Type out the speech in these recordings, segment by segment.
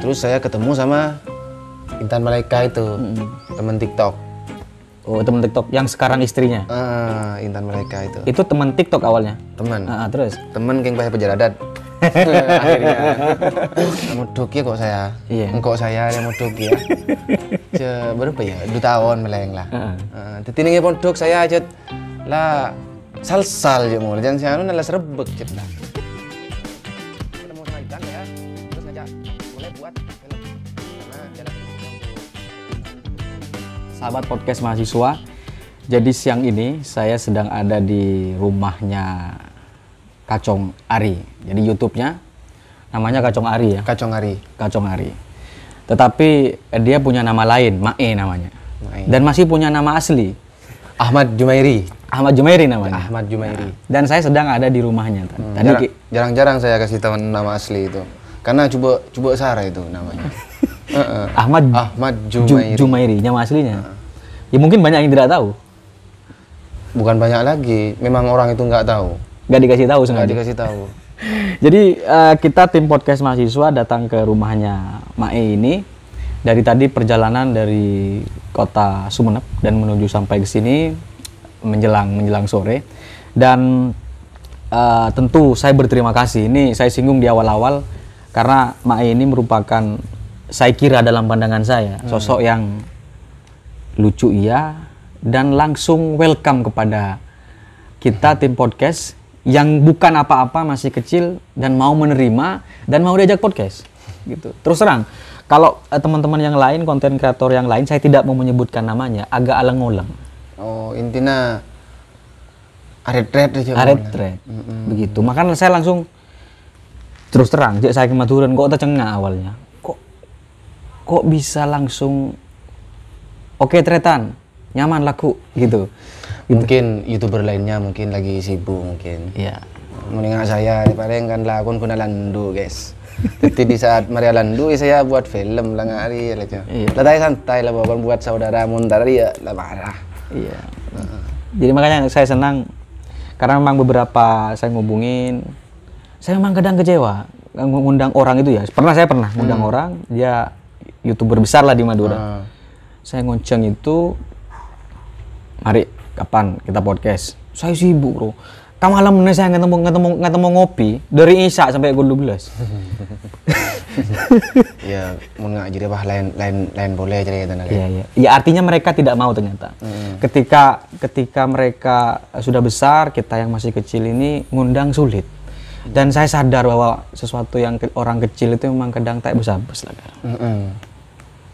Terus saya ketemu sama Intan Malaika itu, teman TikTok. Oh, teman TikTok yang sekarang istrinya. Intan Malaika itu. Itu teman TikTok awalnya. Teman. Terus Teman geng Pahaya Pejaradat. Akhirnya modok ya kok saya. Iya. Engkau saya yang modok ya. Berapa ya? 2 tahun meleng lah. Teti ning modok saya aja lah sal-sal je mau. Jangan saya anu serebek cet lah. Ketemu sama Intan ya. Terus ngajak mulai buat film. Karena jalan sahabat podcast mahasiswa. Jadi siang ini saya sedang ada di rumahnya Kacong Ari. Jadi YouTube-nya namanya Kacong Ari ya. Kacong Ari. Kacong Ari. Tetapi dia punya nama lain, Mae namanya. Mae. Dan masih punya nama asli, Ahmad Jumairi. Ahmad Jumairi namanya. Ahmad Jumairi. Dan saya sedang ada di rumahnya. Tadi Jarang-jarang saya kasih tahu nama asli itu. Karena coba Sarah itu namanya. Ahmad Jumairi. Jumairi, nama aslinya. Ya mungkin banyak yang tidak tahu. Bukan banyak lagi, memang orang itu nggak tahu. Nggak dikasih tahu sengaja. Nggak dikasih tahu. Jadi kita tim podcast mahasiswa datang ke rumahnya Mae ini. Dari tadi perjalanan dari kota Sumeneb dan menuju sampai ke sini menjelang sore. Dan tentu saya berterima kasih. Ini saya singgung di awal-awal karena Mae ini merupakan, saya kira dalam pandangan saya, sosok yang lucu iya dan langsung welcome kepada kita tim podcast yang bukan apa-apa, masih kecil dan mau menerima dan mau diajak podcast gitu. Terus terang, kalau teman-teman yang lain, konten kreator yang lain, saya tidak mau menyebutkan namanya, agak aleng-oleng. Oh, intinya aret-ret aja. Aret-ret, begitu. Makanya saya langsung terus terang, saya kematuran kok tercengah awalnya. Kok bisa langsung oke tretan, nyaman laku gitu. Mungkin YouTuber lainnya mungkin lagi sibuk mungkin. Iya. Mendingan saya paling kan lakon kuna landu guys. Jadi di saat Maria Landu saya buat film lah ngari aja. Iya. Lah santai lah buat saudara muntar dia lah marah. Iya. Jadi makanya saya senang karena memang beberapa saya ngubungin, saya memang kadang kecewa ngundang orang itu ya. Saya pernah ngundang orang, dia YouTuber besar lah di Madura. Saya ngonceng itu, mari kapan kita podcast? Saya sibuk bro. Kamu malam ini saya ketemu ngopi dari Isya sampai pukul 12. Ya, mau ngaji apa lain boleh cerita nanti. Iya. Ya artinya mereka tidak mau ternyata. Ketika mereka sudah besar, kita yang masih kecil ini ngundang sulit. Dan saya sadar bahwa sesuatu yang orang kecil itu memang kadang tak bisa lah.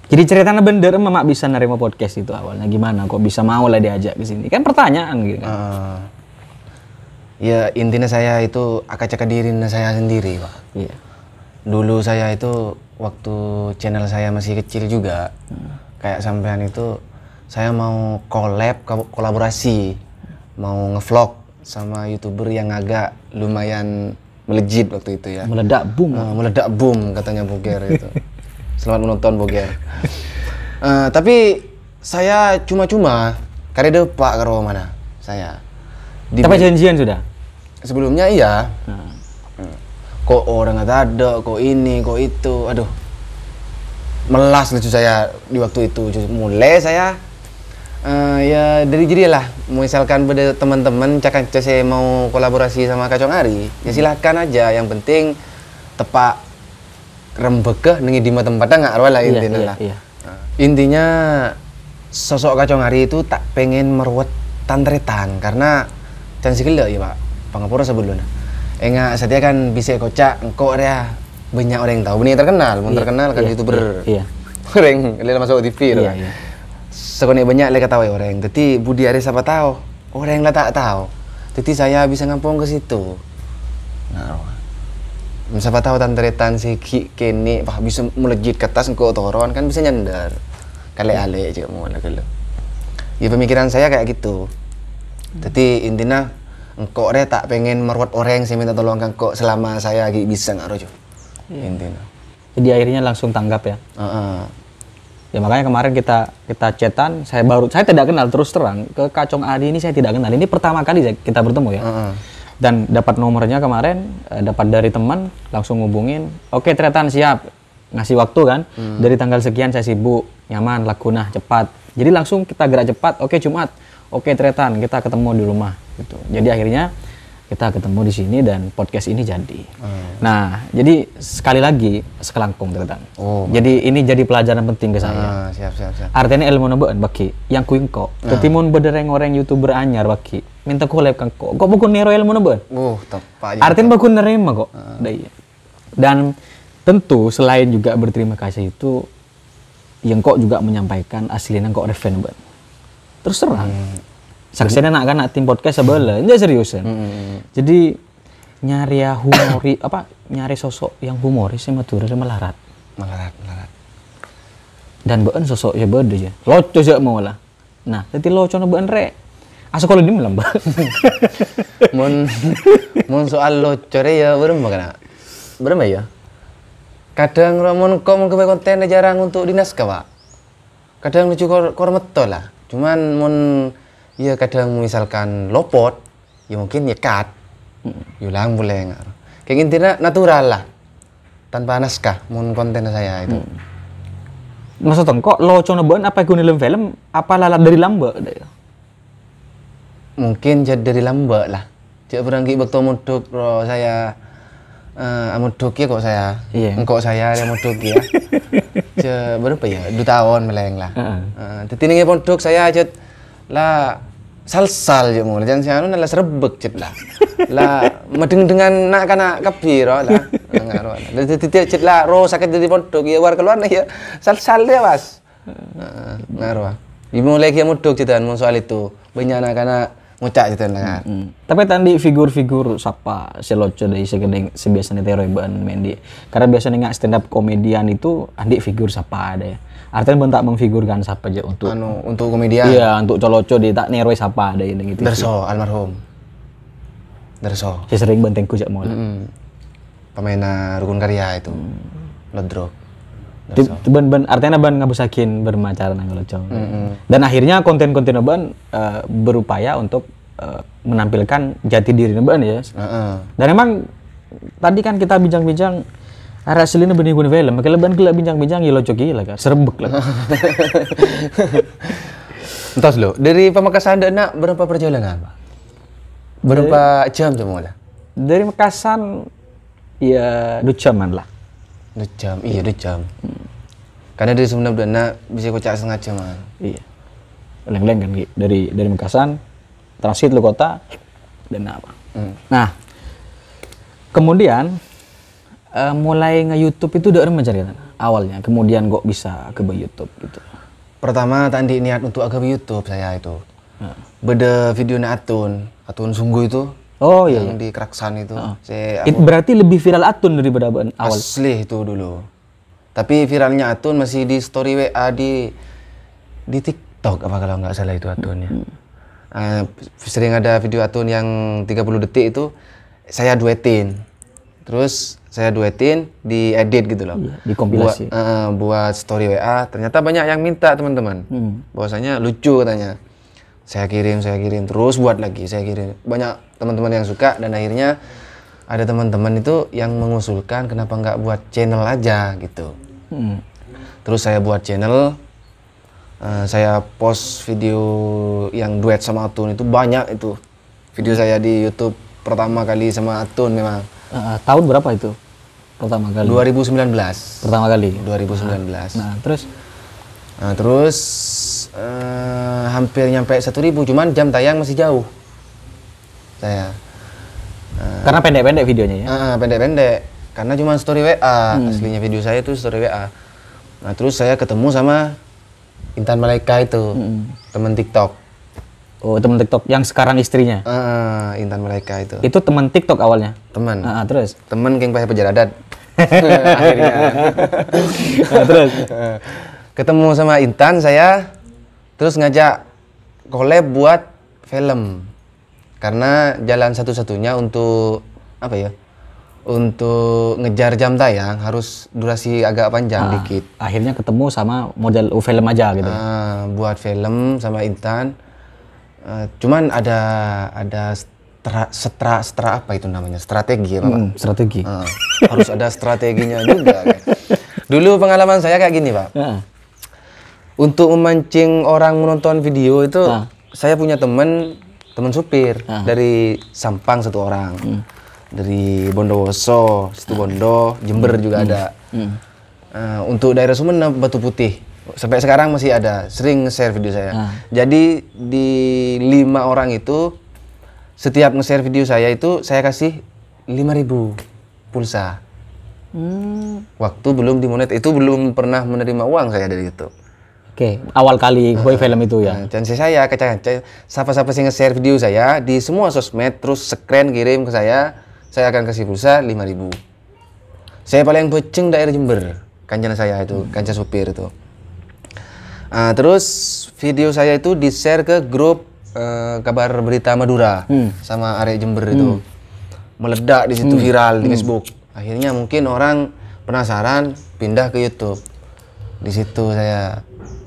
Jadi ceritanya bener Mak bisa nerima podcast itu awalnya gimana? Kok bisa mau lah diajak ke sini? Kan pertanyaan gitu kan. Ya intinya saya itu akak-cakak diri saya sendiri, Pak. Iya. Dulu saya itu waktu channel saya masih kecil juga. Kayak sampean itu saya mau kolaborasi. Mau ngevlog sama YouTuber yang agak lumayan melejit waktu itu ya. Meledak boom. Meledak boom katanya Boger itu. Selamat menonton Boger. Tapi saya cuma-cuma karena Pak karo mana saya. Tapi janjian sudah? Sebelumnya iya. Kok orang nggak ada, kok ini, kok itu, aduh. Melas lucu saya di waktu itu. Mulai saya ya dari jadilah. Misalkan pada teman-teman cakap saya mau kolaborasi sama Kacong Ari, ya silakan aja. Yang penting tepak rembegeh nengi di tempatnya nggak arwah lah intinya lah. Iya. Intinya sosok Kacong Ari itu tak pengen meruat tantretan karena dan segala ya Pak pangapura sebelumnya. Enggak setia kan bisa kocak engkau ya banyak orang yang tahu benih terkenal, terkenal kan YouTuber. Iya. Orang lihat masuk TV loh. Iya. Sekolah banyak lek tahu orang. Tapi Budi Ari siapa tahu? Orang yang tak tahu. Jadi saya bisa ngampung ke situ. Nah, siapa tahu tantretan si kini pak bisa melejit ke atas engkau toron kan bisa nyandar. Kale-ale juga mau lah kalau. Ya pemikiran saya kayak gitu. Jadi intinya engkau tak pengen meruat orang yang saya minta tolong kok selama saya bisa nggak rojo. Intinya. Jadi akhirnya langsung tanggap ya. Ya makanya kemarin kita chatan, saya tidak kenal terus terang ke Kacong Ari ini saya tidak kenal. Ini pertama kali kita bertemu ya. Dan dapat nomornya kemarin, dapat dari teman, langsung ngubungin. Oke, tretan siap. ngasih waktu kan. Dari tanggal sekian saya sibuk, nyaman, lakunah, cepat. Jadi langsung kita gerak cepat. Oke Jumat, oke Tretan, kita ketemu di rumah gitu. Jadi akhirnya kita ketemu di sini dan podcast ini jadi. Nah, jadi sekali lagi sekelangkung Tretan. Jadi ini jadi pelajaran penting ke saya. Siap. Artinya ilmu nabuan baki yang kuingko. Jadi mun bedereng orang YouTuber anyar baki. Minta collab kan kok bukan nero ilmu nabuan. Tepat. Artinya bakun nerima kok. Dan tentu selain juga berterima kasih itu yang kok juga menyampaikan aslinya kok reven banget. Terus terang. Saksinya nak tim podcast sebelah, ini seriusan. Jadi nyari nyari sosok yang humoris sama matur sama melarat. Dan beun sosok ya beda aja. Loco aja mau lah. Nah, jadi loco na beun rek. Asa kalau di melambak. Mun soal loco ya berapa ya? Kadang ramon kok mau ke konten jarang untuk dinas Pak. Kadang lucu kormeto lah. Cuman mun ya kadang misalkan lopot, ya mungkin ya cut. Yulang boleh nggak? Kayak intinya natural lah. Tanpa naskah mun konten saya itu. Maksudnya kok lucu nabuan apa guna film apa lalat dari lambak? Mungkin jadi dari lambak lah. Cek berangki bakto muduk saya amuduk ya kok saya. Engkau saya yang muduk ya. Berapa ya? 2 tahun meleng lah. Jadi ini pondok saya aja lah sal-sal je mo. Jangan siano lah serebek cet lah. Lah medeng dengan nak kana kabiro lah. Ngaro. Jadi cet lah ro sakit dari pondok ya war keluar nah ya sal-sal dia Mas. Ngaro. Dimulai ki muduk cetan mun soal itu. Banyak anak-anak ngucak cetan lah. Tapi tadi figur-figur siapa seloco dari sebiasanya teroiban Mendi. Karena biasanya nggak stand up komedian itu adik figur siapa ada ya. Artinya bentak mengfigurkan siapa aja untuk komedian. Iya, untuk coloco di tak neroi siapa ada yang gitu. Darso almarhum. Darso. Saya sering bentengku jak mau. Pemain Rukun Karya itu. Lodro. Ben artinya ban ngabusakin bermacara nang coloco. Dan akhirnya konten-konten ban berupaya untuk menampilkan jati diri ban ya. Dan emang tadi kan kita bincang-bincang arah selina benih guna film, makanya leban gila bincang-bincang ya lo coki lah kan, serebek lah. Entas lo, dari Pamekasan Dana berapa perjalanan Pak? Berapa jam semua lah? Dari Makassar ya 2 jaman lah. 2 jam, iya 2 jam. Karena dari Sumeneb Dana bisa kocak 1/2 jaman. Iya. Leng-leng kan dari Makassar transit lo kota dan apa. Nah, kemudian mulai nge-YouTube itu udah mencari awalnya, kemudian kok bisa ke YouTube gitu. Pertama tadi niat untuk ke YouTube saya itu. Beda video Atun sungguh itu. Oh iya. Yang di Keraksan itu. Berarti lebih viral Atun daripada awal. Asli itu dulu. Tapi viralnya Atun masih di story WA di TikTok apa kalau nggak salah itu Atunnya. Sering ada video Atun yang 30 detik itu saya duetin. Terus saya duetin, diedit gitu loh. Iya, dikompilasi. Buat story WA, ternyata banyak yang minta teman-teman. Bahwasanya lucu katanya. Saya kirim, terus buat lagi, saya kirim. Banyak teman-teman yang suka dan akhirnya ada teman-teman itu yang mengusulkan kenapa nggak buat channel aja gitu. Terus saya buat channel, saya post video yang duet sama Atun itu banyak itu. Video saya di YouTube pertama kali sama Atun memang. Tahun berapa itu? Pertama kali? 2019. Pertama kali? 2019. Nah, terus hampir nyampe 1.000, cuman jam tayang masih jauh. Saya. Karena pendek-pendek videonya ya? Pendek-pendek. Karena cuma story WA. Aslinya video saya itu story WA. Nah, terus saya ketemu sama Intan Malaika itu, teman TikTok. Oh, teman TikTok yang sekarang istrinya? Intan Malaika itu. Itu teman TikTok awalnya? Teman. Terus? Teman geng Pasir Pejaradat. Akhirnya. Terus? Ketemu sama Intan saya, terus ngajak collab buat film. Karena jalan satu-satunya untuk apa ya? Untuk ngejar jam tayang harus durasi agak panjang dikit. Akhirnya ketemu sama model film aja gitu. Buat film sama Intan. Cuman ada apa itu namanya, strategi ya Pak? Strategi. Harus ada strateginya juga. Dulu pengalaman saya kayak gini, Pak. Heeh. Untuk memancing orang menonton video itu, saya punya teman supir dari Sampang satu orang, dari Bondowoso, situ Bondo, Jember juga ada. Untuk daerah Sumeneb, Batu Putih, sampai sekarang masih ada, sering nge-share video saya. Jadi di 5 orang itu, setiap nge-share video saya itu saya kasih 5.000 pulsa. Waktu belum dimonet, itu belum pernah menerima uang saya dari YouTube. Oke, awal kali Boy Film itu ya. Dan saya siapa-siapa yang nge-share video saya di semua sosmed, terus screen kirim ke saya akan kasih pulsa 5.000. Saya paling beceng daerah Jember, kancan saya itu, kancan supir itu. Terus video saya itu di-share ke grup kabar berita Madura sama arek Jember itu. Meledak di situ, viral di Facebook. Akhirnya mungkin orang penasaran, pindah ke YouTube. Di situ saya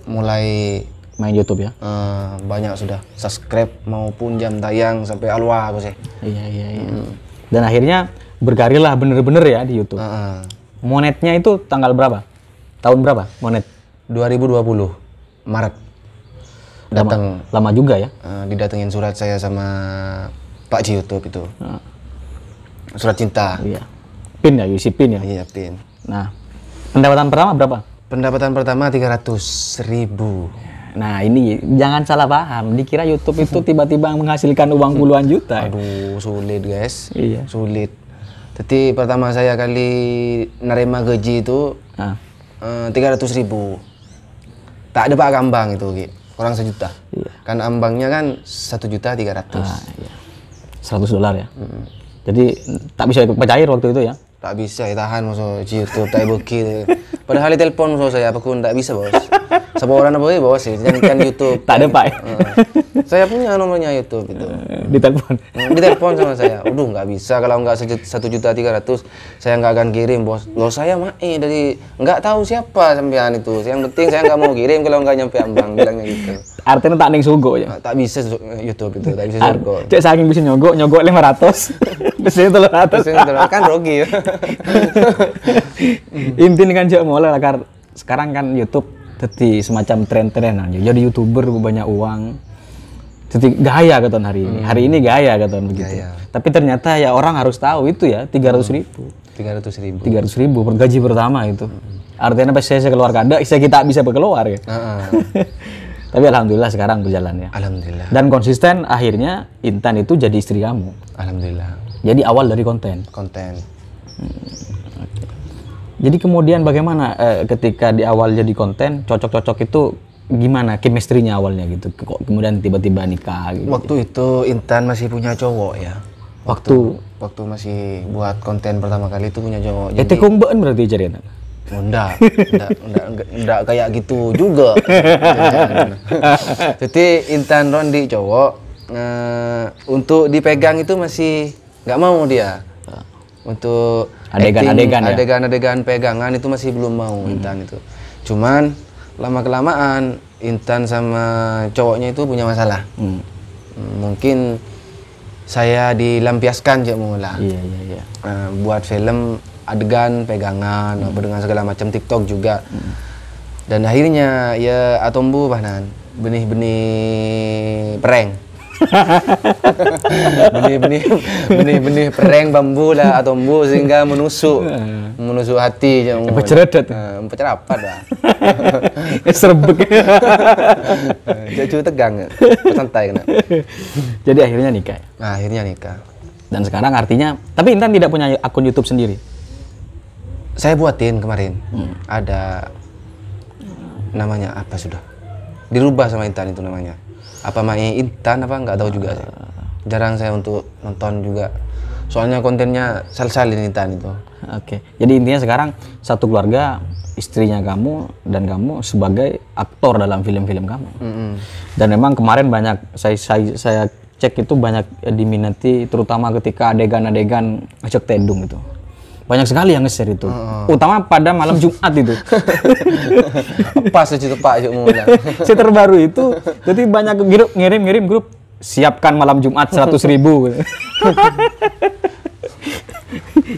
mulai main YouTube ya. Banyak sudah subscribe maupun jam tayang sampai alwa aku sih. Iya. Dan akhirnya berkarirlah bener-bener ya di YouTube. Monetnya itu tanggal berapa? Tahun berapa monet? 2020 Maret. Datang Lama juga ya. Didatengin surat saya sama Pak Ci YouTube itu. Surat cinta. Iya. PIN ya, isi PIN ya. Iya, PIN. Nah, pendapatan pertama berapa? Pendapatan pertama 300.000. Nah, ini jangan salah paham. Dikira YouTube itu tiba-tiba menghasilkan uang puluhan juta. Aduh, sulit guys. Iya. Sulit. Jadi pertama saya kali nerima gaji itu 300.000. Tak ada Pak Gambang itu, Ki. Kurang 1 juta. Iya. Kan ambangnya kan 1.300.000. Iya. $100 ya. Jadi tak bisa ikut cair waktu itu ya. Tak bisa tahan musuh YouTube, tak bukti. Padahal di telepon musuh saya, aku tak bisa bos. Sebuah orang apa bos sih, kan YouTube. Tak ada Pak. Saya punya nomornya YouTube itu. Di telepon. Di telepon sama saya. Udah nggak bisa kalau nggak 1.300.000 saya nggak akan kirim bos. Loh saya dari nggak tahu siapa sampean itu. Yang penting saya nggak mau kirim kalau nggak nyampe ambang, bilangnya gitu. Artinya tak ning sugo ya. Tak bisa YouTube itu, tak bisa sugo. Cek saking bisa nyogok 500. Bisa 300. Kan rugi ya. Intinya kan cek mulai lah sekarang kan YouTube jadi semacam tren-trenan aja. Jadi YouTuber banyak uang. Jadi gaya katon hari ini. Hari ini gaya katon begitu. Gaya. Tapi ternyata ya orang harus tahu itu ya 300.000. 300.000. 300.000 gaji pertama itu. Artinya pas saya keluar kada, kita bisa berkeluar ya. Tapi alhamdulillah sekarang berjalan ya. Alhamdulillah. Dan konsisten akhirnya Intan itu jadi istri kamu. Alhamdulillah. Jadi awal dari konten. Konten. Jadi kemudian bagaimana ketika di awal jadi konten, cocok-cocok itu gimana chemistry-nya awalnya gitu? Kok kemudian tiba-tiba nikah gitu? Waktu itu Intan masih punya cowok ya. Waktu masih buat konten pertama kali itu punya cowok. Jadi kumbean berarti cerita. Enggak kayak gitu juga. Jadi Intan Rondi cowok untuk dipegang itu masih nggak mau dia. Untuk adegan pegangan itu masih belum mau Intan itu. Cuman lama-kelamaan Intan sama cowoknya itu punya masalah. Mungkin saya dilampiaskan cek mula. Iya. Buat film adegan pegangan apa dengan segala macam TikTok juga. Dan akhirnya ya atombu bahnan benih-benih pereng. benih-benih pereng bambu lah atombu sehingga menusuk hati jangan Peceredet. Pecerapat dah. Serbek. Jadi tegang ya. Santai kena. Jadi akhirnya nikah. Nah, akhirnya nikah. Dan sekarang artinya tapi Intan tidak punya akun YouTube sendiri. Saya buatin kemarin. Ada namanya apa sudah dirubah sama Intan itu namanya. Apa Mai Intan apa nggak tahu juga saya. Jarang saya untuk nonton juga. Soalnya kontennya sal-salin Intan itu. Oke. Jadi intinya sekarang satu keluarga, istrinya kamu dan kamu sebagai aktor dalam film-film kamu. Dan memang kemarin banyak saya cek itu banyak diminati terutama ketika adegan-adegan ngecek tedung itu. Banyak sekali yang nge-share itu. Utama pada malam Jumat itu. Pas itu Pak Jumula. Si terbaru itu, jadi banyak ngirim grup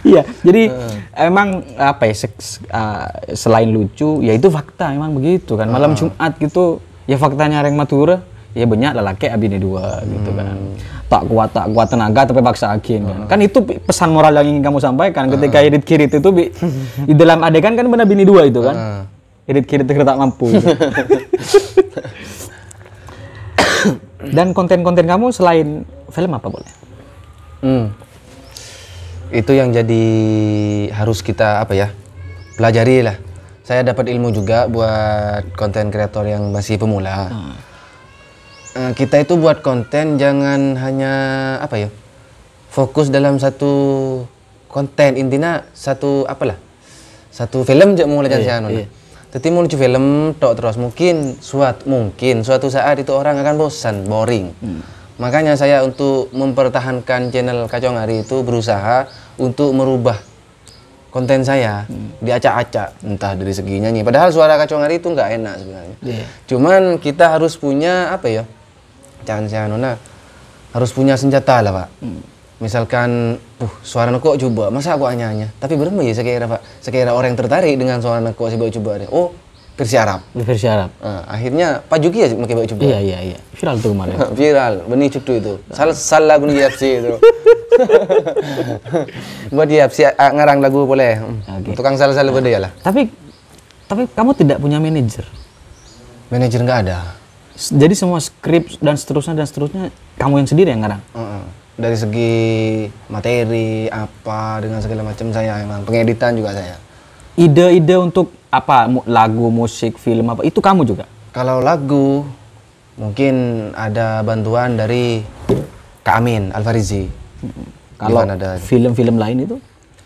Iya, jadi emang apa ya selain lucu, ya itu fakta emang begitu kan. Malam Jumat gitu, ya faktanya Reng Madura, ya banyak lelaki abini dua gitu kan. Tak kuat tenaga tapi paksa akin kan. Kan itu pesan moral yang ingin kamu sampaikan ketika irit kirit itu di dalam adegan kan benar bini dua itu kan. Irit kirit itu tak mampu. Gitu. Dan konten-konten kamu selain film apa boleh? Itu yang jadi harus kita apa ya pelajari lah. Saya dapat ilmu juga buat konten kreator yang masih pemula. Kita itu buat konten jangan hanya apa ya fokus dalam satu konten, intinya satu satu film aja mulai jangan Tapi mau lucu film tok terus mungkin suatu saat itu orang akan bosan, boring. Makanya saya untuk mempertahankan channel Kacau Ngari itu berusaha untuk merubah konten saya diacak-acak, entah dari segi nyanyi. Padahal suara Kacau Ngari itu nggak enak sebenarnya. Cuman kita harus punya apa ya? Harus punya senjata lah, Pak. Misalkan, suara neko coba, masa aku hanya. Tapi berapa ya sekira orang yang tertarik dengan suara neko si bawa coba deh. Oh, versi Arab. Versi Arab. Akhirnya Pak Juki ya pakai bawa coba. Iya. Viral tuh kemarin. Viral, benih cutu itu. Salah lagu di FC itu. Buat di FC ngarang lagu boleh. Tukang salah beda ya lah. Tapi kamu tidak punya manajer. Manajer nggak ada. Jadi semua skrip dan seterusnya kamu yang sendiri yang ngarang. Dari segi materi apa dengan segala macam saya emang pengeditan juga saya. Ide-ide untuk apa lagu, musik, film apa itu kamu juga? Kalau lagu mungkin ada bantuan dari Kak Amin Alfarizi. Kalau film-film lain itu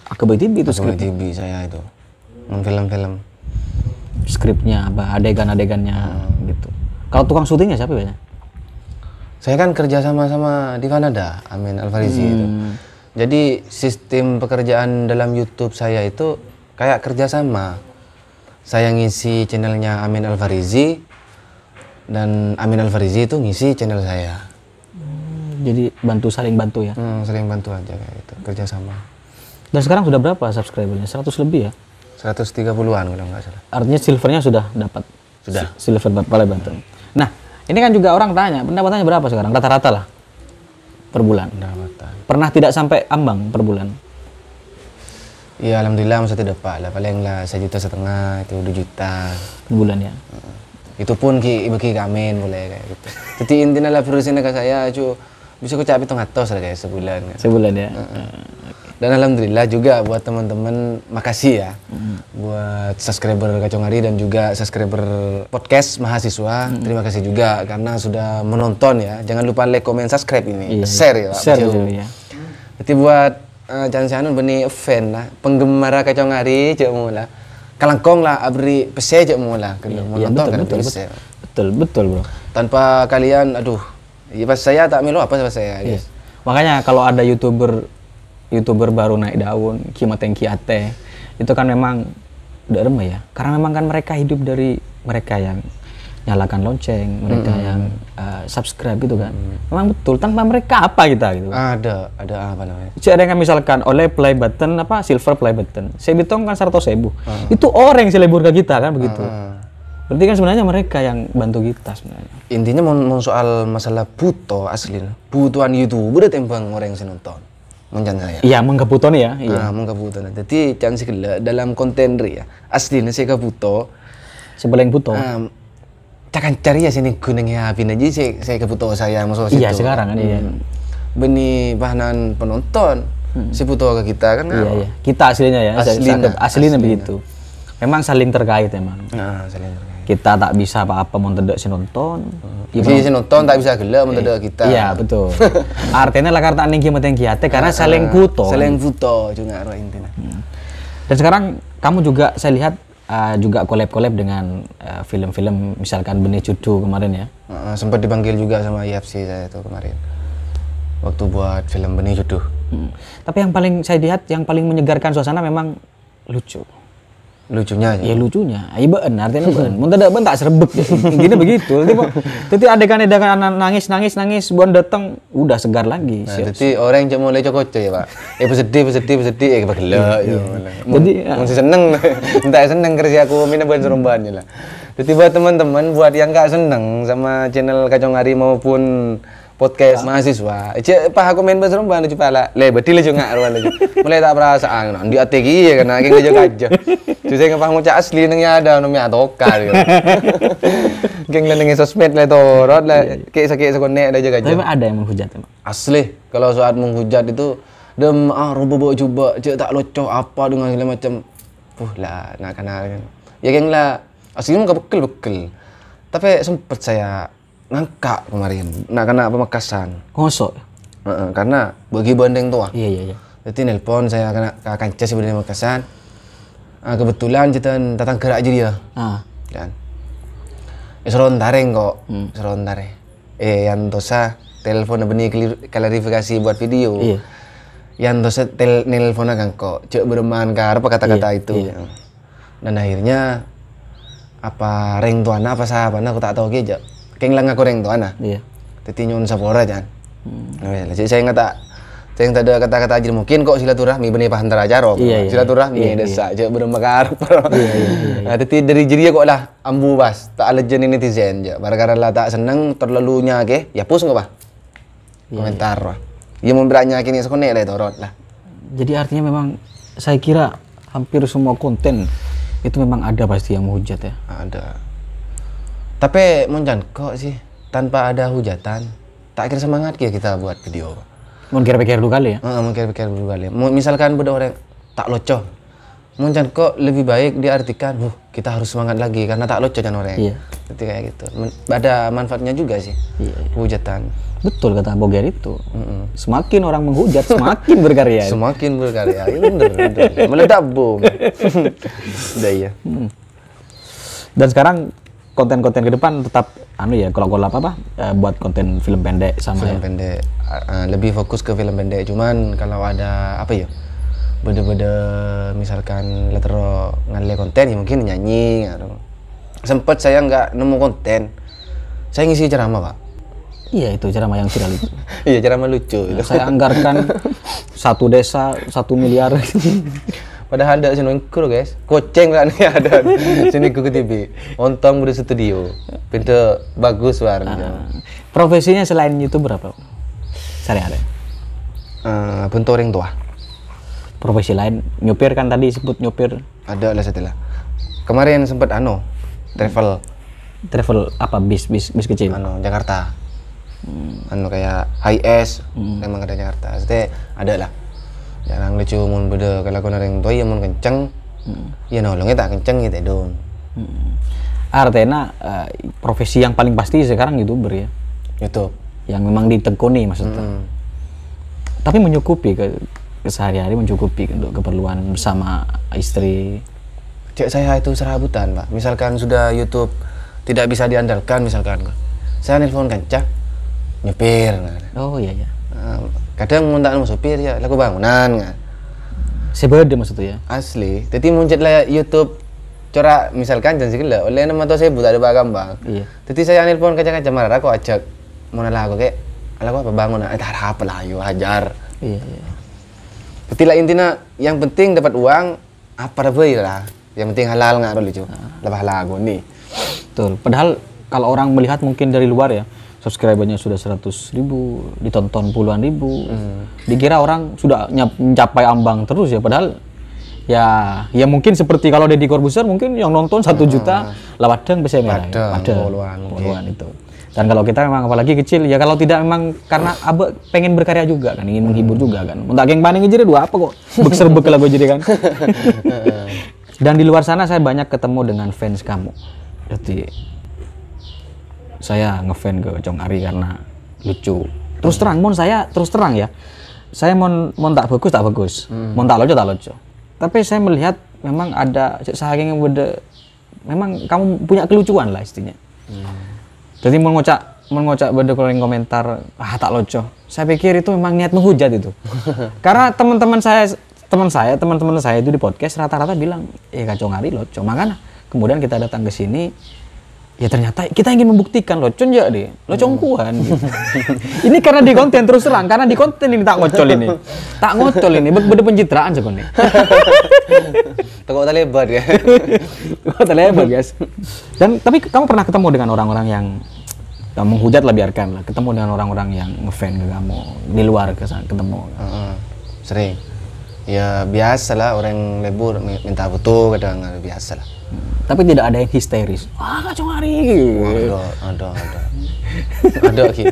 AKB TV itu AKB TV saya itu. Film-film. Skripnya apa adegan-adegannya gitu. Kalau tukang syutingnya siapa biasanya? Saya kan kerja sama-sama di Kanada, Amin Alfarizi itu. Jadi sistem pekerjaan dalam YouTube saya itu kayak kerja sama. Saya ngisi channelnya Amin Alfarizi dan Amin Alfarizi itu ngisi channel saya. Jadi saling bantu ya? Saling bantu aja kayak gitu, kerja sama. Dan sekarang sudah berapa subscribernya? 100 lebih ya? 130-an kalau nggak salah. Artinya silvernya sudah dapat? Sudah. Silver Palai Banten. Nah, ini kan juga orang tanya, pendapatannya berapa sekarang? Rata-rata lah per bulan. Pendapatan. Pernah tidak sampai ambang per bulan? Ya alhamdulillah masih tidak pak lah, paling lah 1,5 juta itu 2 juta. Per bulan ya? Itu pun bagi Amin boleh kayak gitu. Jadi intinya lah produksinya ke saya bisa ku capai 100 lah kayak sebulan. Sebulan ya? Dan alhamdulillah juga buat teman-teman makasih ya buat subscriber Kacau Ngari dan juga subscriber podcast mahasiswa. Terima kasih juga karena sudah menonton ya. Jangan lupa like, comment, subscribe ini. Share ya Pak. Share ya. Jadi buat jangan sianun benih fan lah, penggemar Kacau Ngari cek mula. Kalangkong lah abri pese cek mula. Menonton kan betul bro. Tanpa kalian ya pas saya tak melo apa sama saya. Yes. Makanya kalau ada YouTuber baru naik daun, Kimatengki Ate, itu kan memang udah remeh ya. Karena memang kan mereka hidup dari mereka yang nyalakan lonceng, mereka yang subscribe gitu kan. Memang betul, tanpa mereka apa kita gitu. Ada apa namanya? Ada yang misalkan oleh play button silver play button. Saya bitong kan 100.000. Itu orang yang selebur ke kita kan begitu. Berarti kan sebenarnya mereka yang bantu kita sebenarnya. Intinya mau soal masalah buto asli. Butuhan YouTuber tembang orang yang nonton. Menjan saya. Iya, mengkebuton ya. Iya, mengkebuton. Jadi jangan sih dalam konten ya. Aslinya saya kebuto. Sebeleng buto. Cakan cari ya sini gunungnya Apin aja saya kebuto saya masuk situ. Iya, sekarang kan iya. Benih bahanan penonton. Si buto ke kita kan. Iya. Kita aslinya ya. Aslinya begitu. Memang saling terkait emang. Saling terkait. Kita tak bisa apa-apa mau tidak si nonton. Si nonton tak bisa gelap mau tidak kita. Iya betul. Artinya lah karena ning Kimatengki Ate karena saling buto. Saling buto juga intinya. Dan sekarang kamu juga saya lihat juga collab dengan film-film misalkan Benih Cudu kemarin ya. Sempat dipanggil juga sama IFC saya itu kemarin. Waktu buat film Benih Cudu. Tapi yang paling saya lihat yang paling menyegarkan suasana memang lucu. lucunya aja. Ya lucunya, iya beun, artinya beun. Mun tidak beun tak serebek, gini begitu. Jadi adegan-adegan nangis, buan datang udah segar lagi. Nah, jadi orang cuma mulai cokoco ya pak. Sedih, bagela. Jadi masih seneng, entah seneng kerja aku mina buat serombannya lah. Jadi buat teman-teman, buat yang nggak seneng sama channel Kacong Ari maupun podcast mahasiswa, aku main bahasa Romban lucu pala, betul lucu nggak ruan lucu, mulai tak perasaan, di ategi ya karena kayak ngejek aja, saya nggak paham cak asli nengnya ada namanya atokar, kayak nengnya sosmed lah torot lah, kayak sakit sekonek ada jaga aja. Tapi ada yang menghujat emang? Asli, kalau saat menghujat itu, robo bawa coba, cek tak locok apa dengan segala macam, lah nak kenal kan, ya kayak lah, aslinya nggak bekel, tapi sempet saya ngangkak kemarin, nak kena pemekasan. Ngosok? Karena bagi bandeng tua. Iya. Jadi nelpon saya kena ke kanca sebenarnya Makassar. Kebetulan kita datang gerak aja dia. Kan. Serontareng kok, serontare. Yang tosa telepon benih klarifikasi buat video. Iya. Yang tosa nelpon kan kok, cek beremahan ke apa kata-kata itu. Iya. Dan akhirnya apa reng tuana apa sahabat aku tak tahu aja. Kayak lang aku reng tuana. Iya. Jadi nyon sapora jangan. Jadi saya nggak ada kata-kata aja mungkin kok silaturahmi benih pahantara jarok. Iya. Silaturahmi desa aja bermakar. Iya. Nah, jadi dari jiri kok lah ambu bas tak legend netizen aja. Gara-gara lah tak seneng terlalunya ke, ya pus nggak bah? Komentar lah. Ya mau beranya kini sekonek lah torot lah. Jadi artinya memang saya kira hampir semua konten itu memang ada pasti yang menghujat ya. Ada. Tapi monjan kok sih tanpa ada hujatan tak kira semangat kita buat video. Mungkin pikir dulu kali ya. Mungkin pikir dulu kali. Misalkan ada orang tak loco, monjan kok lebih baik diartikan, kita harus semangat lagi karena tak loco kan orang. Iya. Jadi kayak gitu. Ada manfaatnya juga sih. Iya. Hujatan. Betul kata Boger itu. Semakin orang menghujat, semakin berkarya. Semakin berkarya. Iya bener. Meledak bom. Udah iya. Dan sekarang konten-konten ke depan tetap kalau apa buat konten film pendek sama film pendek. Lebih fokus ke film pendek. Cuman kalau ada apa ya? Beda-beda misalkan letero ngale konten ya mungkin nyanyi atau sempet saya nggak nemu konten. Saya ngisi ceramah, Pak. Iya, itu ceramah yang viral itu. Iya, ceramah lucu. Saya anggarkan satu desa 1 miliar. Padahal ada sini kur guys, koceng lah nih ada sini ke TV, ontong udah studio, pintu bagus warnanya. Profesinya selain YouTuber apa? Sehari-hari? Bentuk orang tua. Profesi lain, nyupir kan tadi sebut nyupir. Ada lah setelah. Kemarin sempat travel apa bis kecil? Jakarta. Kayak HIS, memang ada Jakarta. Jadi ada lah. Jarang lucu mun beda kalau kau orang tua ya mun kenceng, ya nolongnya tak kenceng gitu dong. Artinya profesi yang paling pasti sekarang YouTuber ya. YouTube. Yang memang ditekuni maksudnya. Tapi mencukupi ke sehari-hari mencukupi untuk keperluan bersama istri. Cek saya itu serabutan Pak. Misalkan sudah YouTube tidak bisa diandalkan misalkan, saya nelpon kanca nyupir. Oh iya. Kadang mau tak mau supir ya laku bangunan kan. Sebeda maksudnya ya. Asli. Jadi muncul lah YouTube corak misalkan jangan sikit lah. Oleh nama tu saya buat ada bagambang. Iya. Jadi saya nelpon kaca-kaca marah aku ajak mau nalar aku kayak aku apa bangunan. Tak apa lah yuk hajar. Iya. Jadi lah intinya yang penting dapat uang apa lah. Yang penting halal nggak lucu. Lepas lagu nih. Betul. Padahal kalau orang melihat mungkin dari luar ya. Subscribernya sudah 100.000, ditonton puluhan ribu. Dikira orang sudah mencapai ambang terus ya, padahal ya mungkin seperti kalau Deddy Corbuzier mungkin yang nonton 1 juta lawadang bisa merah. Puluhan itu. Dan kalau kita memang apalagi kecil ya kalau tidak memang karena abe pengen berkarya juga kan, ingin menghibur juga kan. Untuk geng paning jadi dua apa kok? Bekser-bekel lagu jadi kan. Dan di luar sana saya banyak ketemu dengan fans kamu. Jadi saya ngefan ke Cong Ari karena lucu. Terus terang, saya terus terang ya. Saya mau tak bagus. Mau tak loco. Tapi saya melihat memang ada saking yang beda. Memang kamu punya kelucuan lah istilahnya. Jadi mau ngocak beda komentar tak loco. Saya pikir itu memang niat menghujat itu. Karena teman-teman saya teman-teman saya itu di podcast rata-rata bilang, kacau ngari Locong. Makanya kemudian kita datang ke sini, ya ternyata kita ingin membuktikan Locong ya deh, Locong kuan. Gitu. Ini karena di konten terus terang, karena di konten ini tak ngocol ini, bener pencitraan sekon nih. Tengok tali lebar ya. Tali lebar guys. Dan tapi kamu pernah ketemu dengan orang-orang yang menghujat lah, biarkan lah, ketemu dengan orang-orang yang ngefan ke kamu di luar ketemu? Sering. Ya biasa lah, orang lebur minta foto kadang, biasa lah. Tapi tidak ada yang histeris. Kacau hari. Ada ki.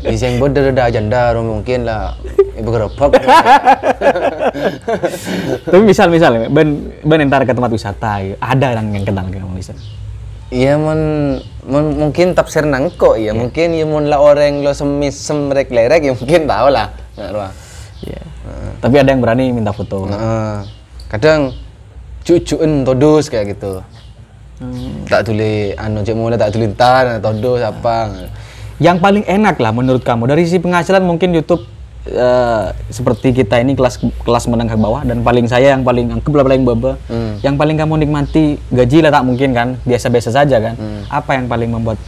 Bisa yang beda agenda mungkin lah. Ibu gerobak. Tapi misal ben entar ke tempat wisata, ada yang kenal kamu misal. Iya mungkin tafsir nangko ya, mungkin ya mun lah orang lo semisem lerek ya mungkin tahu lah. Iya. Tapi ada yang berani minta foto. Kadang cucuin todus kayak gitu. Tak tulis cek mula tak tulis tar todus apa. Yang paling enak lah menurut kamu dari sisi penghasilan, mungkin YouTube seperti kita ini kelas menengah bawah, dan saya yang paling angkep lah, paling baba. Yang paling kamu nikmati gaji lah tak mungkin kan, biasa-biasa saja kan. Apa yang paling membuat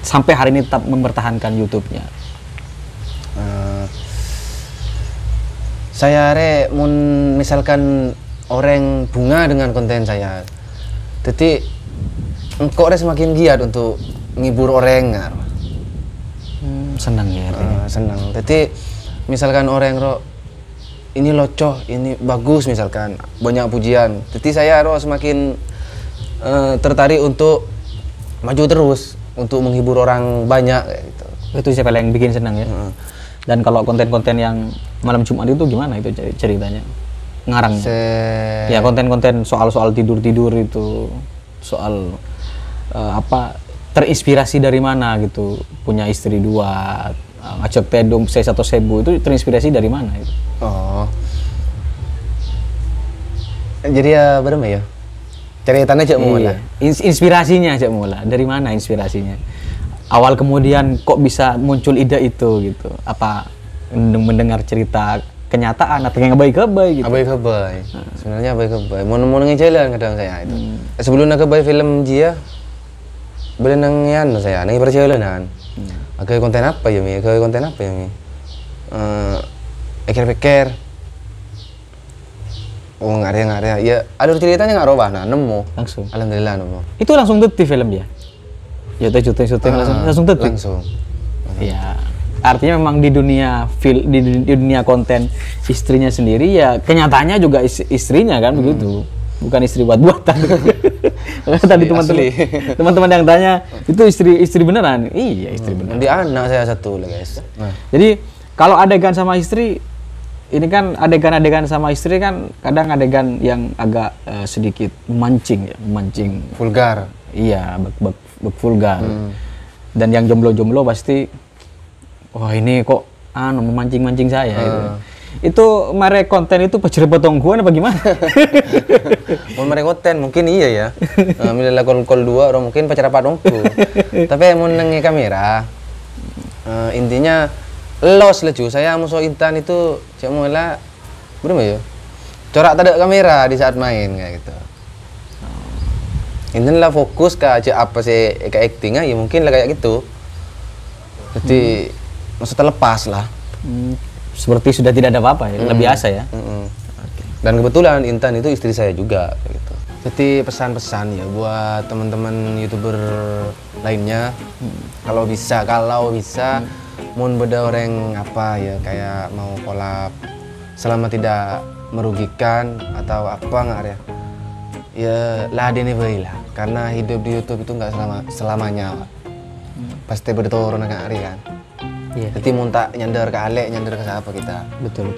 sampai hari ini tetap mempertahankan YouTube-nya? Saya misalkan orang bunga dengan konten saya, jadi engkau semakin giat untuk ngibur orang. Senang ya artinya. Senang. Jadi misalkan orang ini locoh, ini bagus misalkan, banyak pujian. Jadi saya semakin tertarik untuk maju terus, untuk menghibur orang banyak kayak gitu. Itu siapa yang bikin senang ya. Dan kalau konten-konten yang malam Jumat itu gimana itu ceritanya? Ngarangnya? Ya konten-konten soal tidur-tidur itu, soal terinspirasi dari mana gitu, punya istri 2, ngajak tedong satu sebu, itu terinspirasi dari mana itu? Jadi ya berapa ya? Ceritanya cek mula. Inspirasinya cek mula. Dari mana inspirasinya? Awal kemudian kok bisa muncul ide itu gitu? Apa mendengar cerita kenyataan atau yang abai-abai gitu? Abai-abai. Sebenarnya abai-abai. Mau jalan kadang saya itu. Sebelum abai film dia, boleh nangian saya, nangi perjalanan. Agak konten apa ya mi? Pikir-pikir. Ngarea. Ya, alur ceritanya nggak robah, nemu. Langsung. Alhamdulillah nemu. Itu langsung detik film dia. Ya udah syuting langsung detik. Langsung. Ya. Artinya memang di dunia di dunia konten istrinya sendiri ya kenyataannya juga istrinya kan begitu. Bukan istri buat-buatan. Tadi teman-teman yang tanya itu istri beneran. Iya, istri beneran. Di anak saya satu lah guys. Jadi kalau adegan sama istri, ini kan adegan sama istri kan kadang adegan yang agak sedikit memancing. Vulgar. Iya, bak vulgar. Dan yang jomblo-jomblo pasti, wah ini kok memancing saya gitu. Itu merek konten itu pacar potongguan apa gimana? Mau merek konten mungkin iya ya. Milih kol 2 orang mungkin pacar apa dongku. Tapi mau nengi kamera. Intinya los leju. Saya musuh Intan itu cek mula berapa ya? Corak tak ada kamera di saat main kayak gitu. Intinya lah fokus ke aja apa sih ke actingnya ya mungkin lah kayak gitu. Jadi maksudnya lepas lah. Seperti sudah tidak ada apa-apa ya, lebih biasa ya. Okay. Dan kebetulan Intan itu istri saya juga gitu. Jadi pesan-pesan ya buat teman-teman YouTuber lainnya, kalau bisa mun beda orang apa ya kayak mau collab selama tidak merugikan atau apa nggak ya ladeni bae lah, karena hidup di YouTube itu nggak selamanya pasti berturun agak hari kan. Jadi mun tak nyandar ke Alek, nyandar ke siapa kita. Betul.